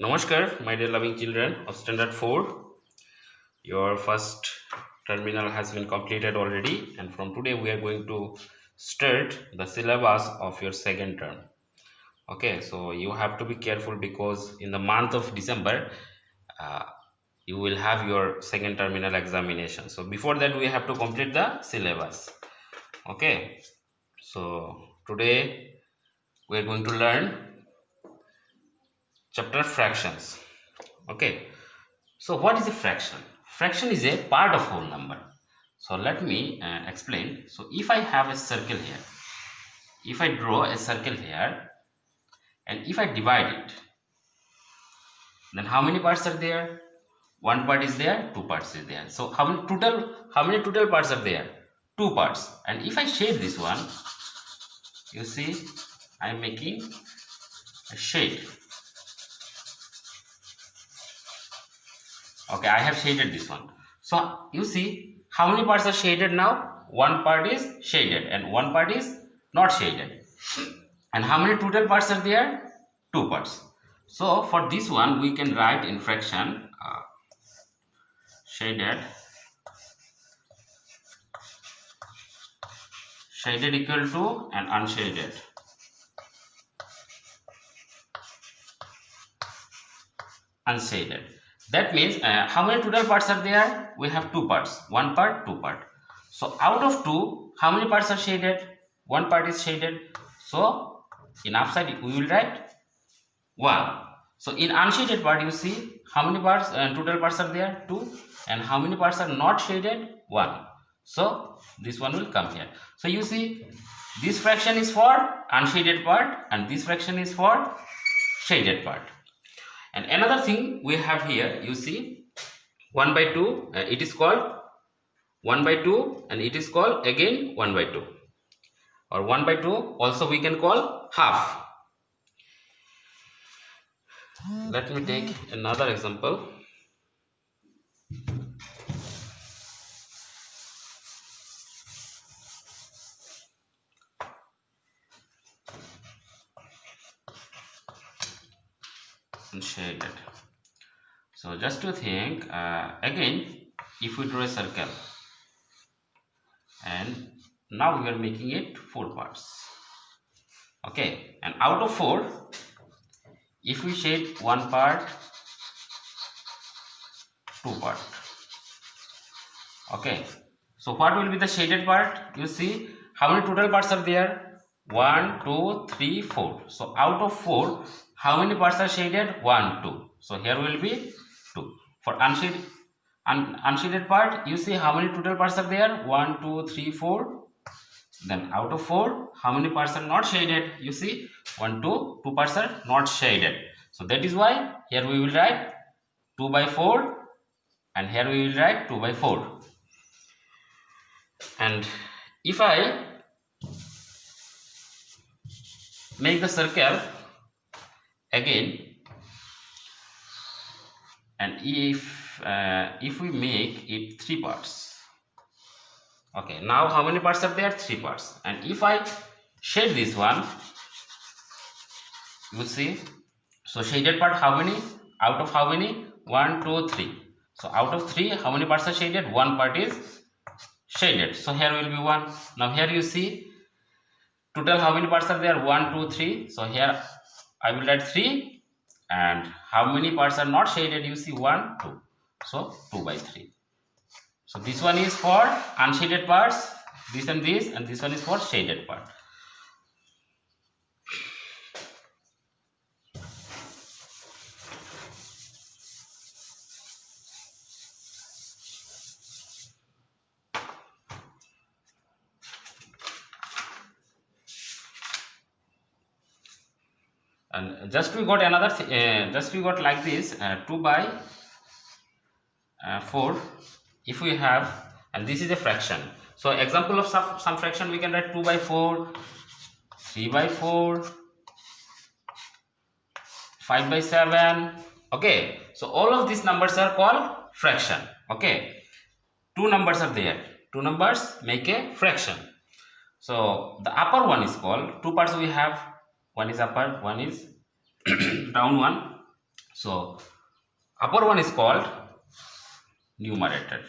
Namaskar, my dear loving children of Standard 4. Your first terminal has been completed already, and from today we are going to start the syllabus of your second term. Okay, so you have to be careful because in the month of December, uh, you will have your second terminal examination. So before that, we have to complete the syllabus. Okay, so today we are going to learn chapter fractions. Okay, so what is a fraction? Fraction is a part of whole number. So let me explain. So if I have a circle here, if I draw a circle here, and if I divide it, then how many parts are there? One part is there, two parts is there. So how many total parts are there? Two parts. And if I shade this one, you see I am making a shade. Okay, I have shaded this one. So you see how many parts are shaded now? One part is shaded and one part is not shaded. And how many total parts are there? Two parts. So for this one we can write in fraction shaded equal to and unshaded. Unshaded. That means how many total parts are there? We have two parts. One part, two part. So out of two, how many parts are shaded? One part is shaded. So in upside we will write 1. So in unshaded part you see how many parts total parts are there? 2. And how many parts are not shaded? 1. So this one will come here. So you see this fraction is for unshaded part and this fraction is for shaded part. And another thing we have here, you see 1 by 2, it is called 1 by 2 and it is called again 1 by 2, or 1 by 2 also we can call half. Let me take another example. Shaded. So just to think again, if we draw a circle and now we are making it 4 parts. Okay, and out of 4, if we shade one part, two part. Okay, so what will be the shaded part? You see how many total parts are there? 1, 2, 3, 4. So out of 4, how many parts are shaded? 1, 2. So here will be 2. For unshaded part, you see how many total parts are there? 1, 2, 3, 4. Then out of 4, how many parts are not shaded? You see 1, 2, 2 parts are not shaded. So that is why here we will write 2 by 4 and here we will write 2 by 4. And if I make the circle again, and if we make it 3 parts, okay, now how many parts are there? 3 parts. And if I shade this one, you see, so shaded part how many? Out of how many? 1, 2, 3. So out of 3, how many parts are shaded? One part is shaded. So here will be 1. Now here you see total how many parts are there? 1, 2, 3. So here I will write 3. And how many parts are not shaded? You see 1, 2. So 2 by 3. So this one is for unshaded parts, this and this one is for shaded part. And just we got another just we got like this 2 by 4 if we have, and this is a fraction. So example of some fraction we can write 2 by 4, 3 by 4, 5 by 7. Okay, so all of these numbers are called fraction. Okay, two numbers are there, two numbers make a fraction. So the upper one is called, two parts we have, one is upper, one is down one. So upper one is called numerator,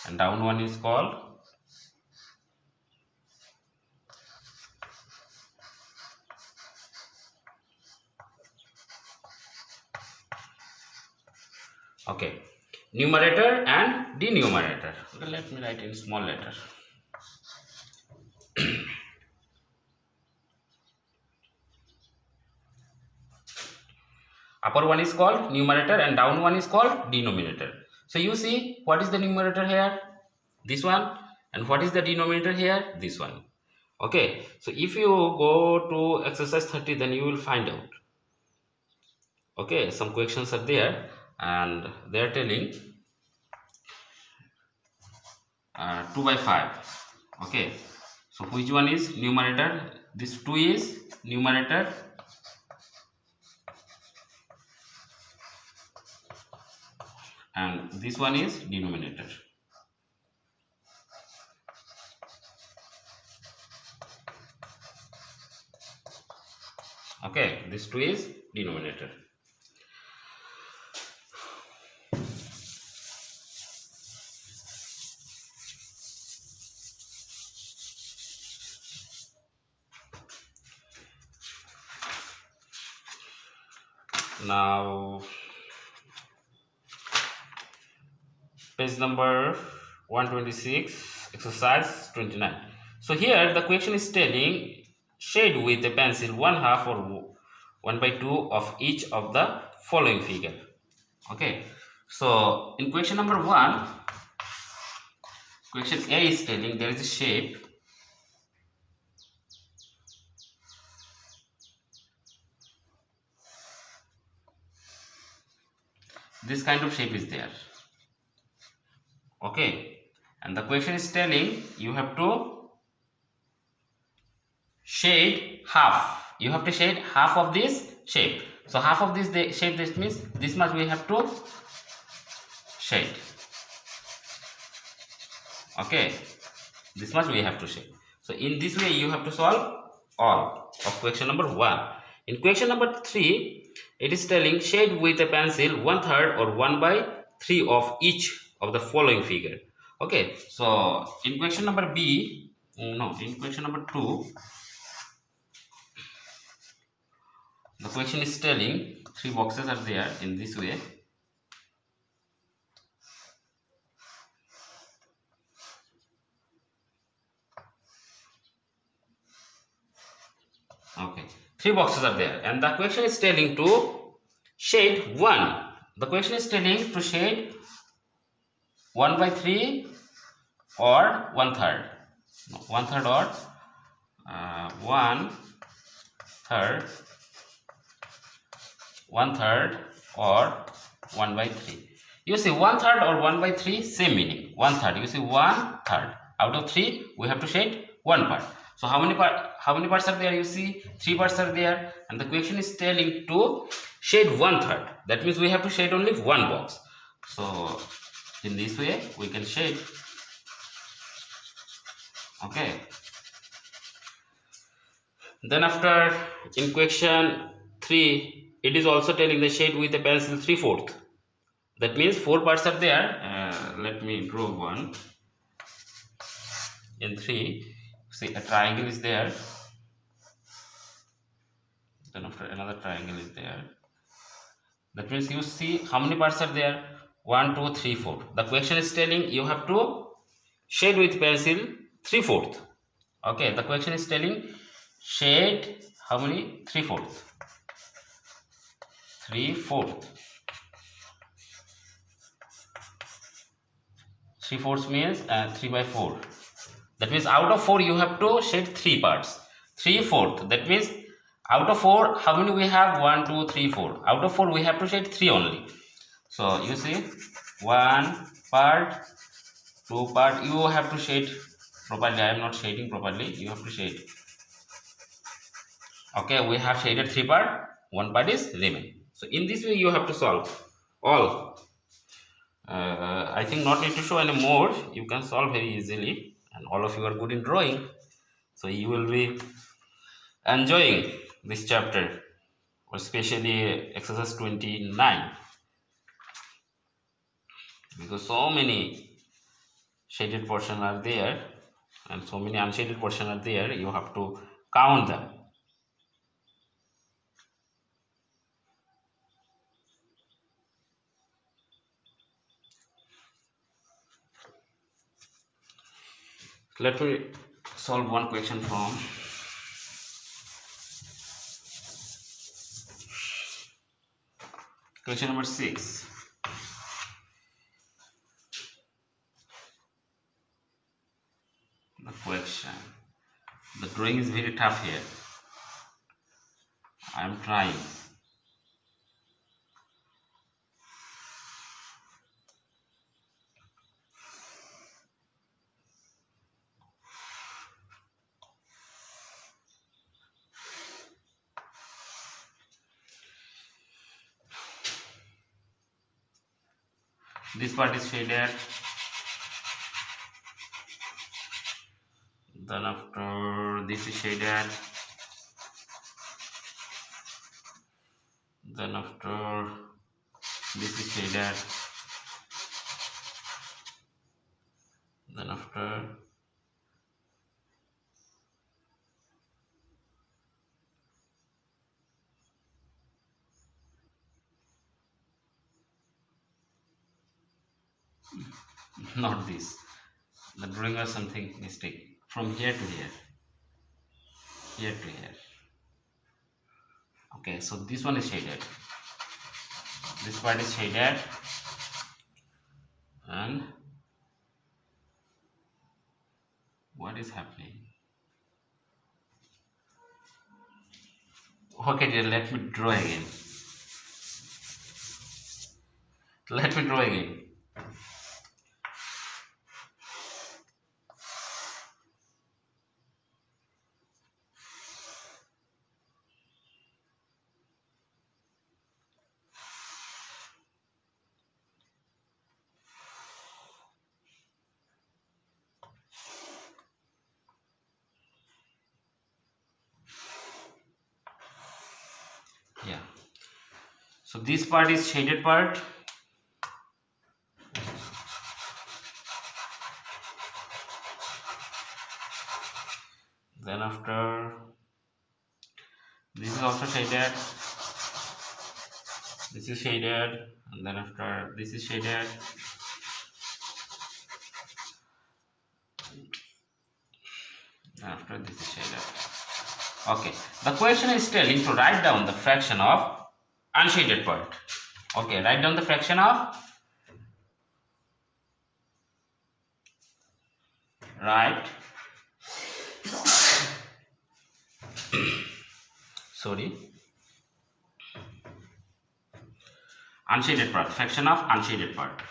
and down one is called numerator and denominator. Okay, let me write in small letter. Upper one is called numerator and down one is called denominator. So you see, what is the numerator here? This one. And what is the denominator here? This one. Okay, so if you go to exercise 30, then you will find out. Okay, some questions are there and they are telling 2 by 5. Okay, so which one is numerator? This 2 is numerator, and this one is denominator. Okay, this 2 is denominator. Now page number 126, exercise 29. So here the question is telling shade with a pencil 1/2 or 1/2 of each of the following figure. Okay, so in question number 1, question A is telling there is a shape. This kind of shape is there. Okay, and the question is telling you have to shade half. You have to shade half of this shape. So half of this shape, this means this much we have to shade. Okay, this much we have to shade. So in this way you have to solve all of question number 1. In question number 3, it is telling shade with a pencil 1/3 or 1/3 of each of the following figure. Okay, so in question number B, in question number 2, the question is telling 3 boxes are there in this way. Okay, 3 boxes are there, and the question is telling to shade 1. The question is telling to shade 1/3 or 1/3. 1/3 or 1/3, 1/3 or 1/3. You see 1/3 or 1/3, same meaning. 1/3. You see 1/3. Out of 3, we have to shade 1 part. So how many parts are there? You see 3 parts are there, and the question is telling to shade 1/3. That means we have to shade only 1 box. So in this way we can shade. Okay. Then after, in question 3, it is also telling the shade with a pencil 3/4. That means 4 parts are there. Let me draw one. In 3, see a triangle is there. Then after another triangle is there. That means you see how many parts are there? 1, 2, 3, 4. The question is telling you have to shade with pencil 3/4. Okay, the question is telling shade how many? 3/4. 3/4. 3/4 means 3/4. That means out of 4 you have to shade 3 parts. 3/4. That means out of 4, how many we have? 1, 2, 3, 4. Out of 4 we have to shade 3 only. So you see 1 part, 2 part. You have to shade properly. I am not shading properly. You have to shade. Okay, we have shaded 3 part, 1 part is remain. So in this way you have to solve all. I think not need to show any more. You can solve very easily, and all of you are good in drawing, so you will be enjoying this chapter, especially exercise 29, because so many shaded portion are there and so many unshaded portion are there. You have to count them. Let me solve one question from question number 6. The question. The drawing is very tough here. I am trying. This part is shaded. Then after this is shaded. Then after this is shaded. Then after not this. The drawing has something mistake from here to here. Here to here. Okay, so this one is shaded. This part is shaded, and what is happening? Okay, dear, let me draw again. Let me draw again. Yeah. So this part is shaded part. Then after this is also shaded. This is shaded, and then after this is shaded. After this is shaded. Okay, the question is telling to write down the fraction of unshaded part. Okay, write down the fraction of sorry, unshaded part, fraction of unshaded part.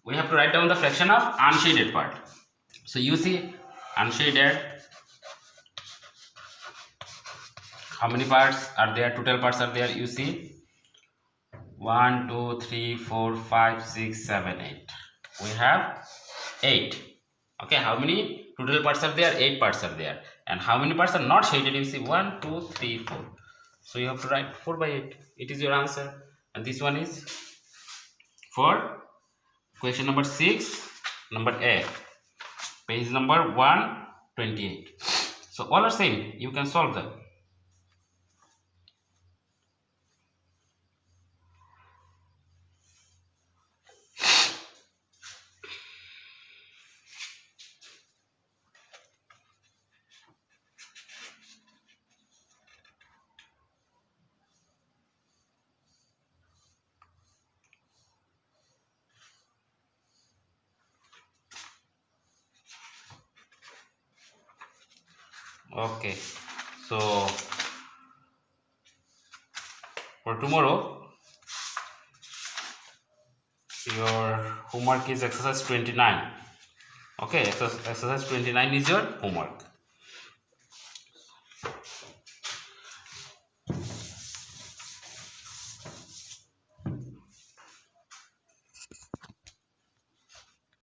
We have to write down the fraction of unshaded part. So you see unshaded, how many parts are there? Total parts are there. You see 1 2 3 4 5 6 7 8. We have 8. Okay, how many total parts are there? 8 parts are there. And how many parts are not shaded? You see 1 2 3 4. So you have to write 4 by 8. It is your answer. And this one is for question number 6, number 8, page number 128. So all are same. You can solve them. Okay, so for tomorrow your homework is exercise 29. Okay, exercise 29 is your homework.